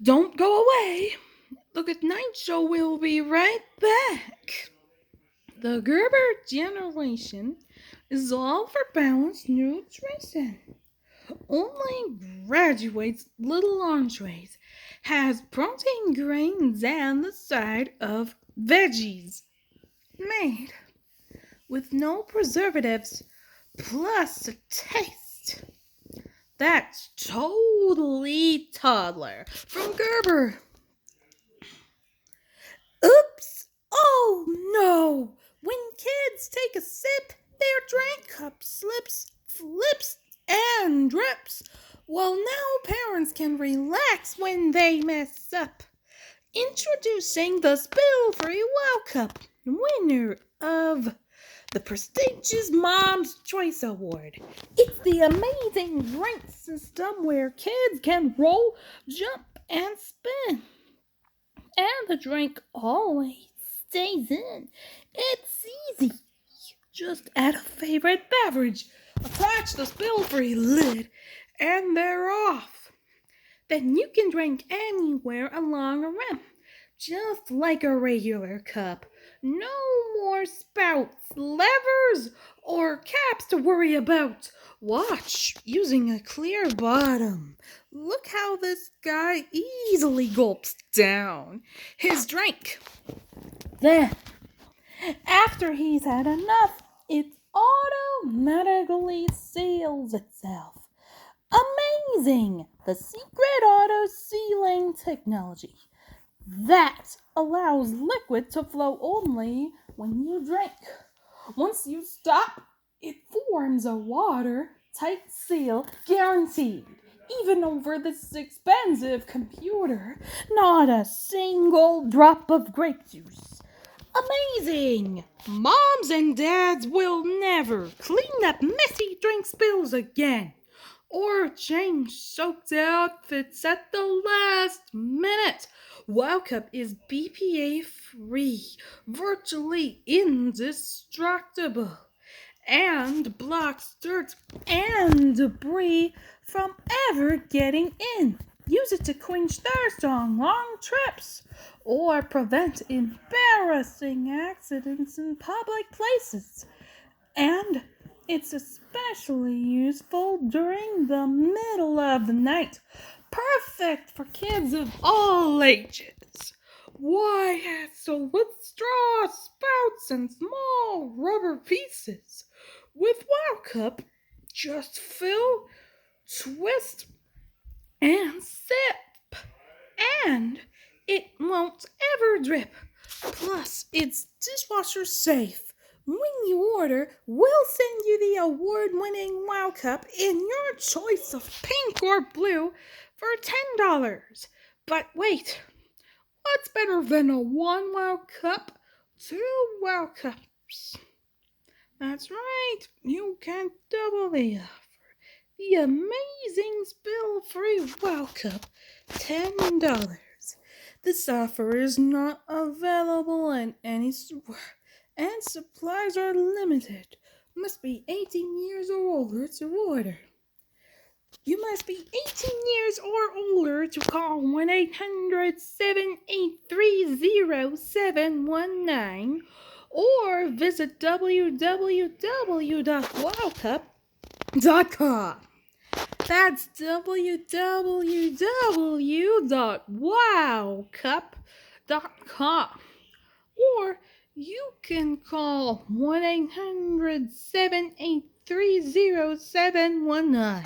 Don't go away. The Good Night Show will be right back. The Gerber generation is all for balanced nutrition. Only graduates' little entrees has protein, grains, and the side of veggies made with no preservatives plus a taste. That's totally toddler from Gerber. Oops! Oh no! When kids take a sip, their drink cup slips, flips, and drips. Well, now parents can relax when they mess up. Introducing the Spill Free Wow Cup, winner of the prestigious Mom's Choice Award. It's the amazing drink system where kids can roll, jump, and spin. And the drink always stays in. It's easy. Just add a favorite beverage, attach the spill-free lid, and they're off. Then you can drink anywhere along a rim, just like a regular cup. No more spouts, levers, or caps to worry about. Watch using a clear bottom. Look how this guy easily gulps down his drink. Then, after he's had enough, it automatically seals itself. Amazing! The secret auto sealing technology that allows liquid to flow only when you drink. Once you stop, it forms a watertight seal guaranteed. Even over this expensive computer, not a single drop of grape juice. Amazing! Moms and dads will never clean up messy drink spills again or change soaked outfits at the last minute. Wow Cup is BPA free, virtually indestructible, and blocks dirt and debris from ever getting in. Use it to quench thirst on long trips or prevent embarrassing accidents in public places. And it's especially useful during the middle of the night. Perfect for kids of all ages. Why, so with straw spouts and small rubber pieces. With Wow Cup, just fill, twist, and sip. And it won't ever drip. Plus, it's dishwasher safe. When you order, we'll send you the award-winning Wow Cup in your choice of pink or blue for $10. But wait, what's better than a one Wow Cup? Two Wow Cups. That's right, you can double the offer. The amazing spill-free Wow Cup, $10. This offer is not available in any store, and supplies are limited. Must be 18 years or older to order. You must be 18 years or older to call 1-800-783-0719 or visit www.wowcup.com. That's www.wowcup.com. Or you can call 1-800-783-0719.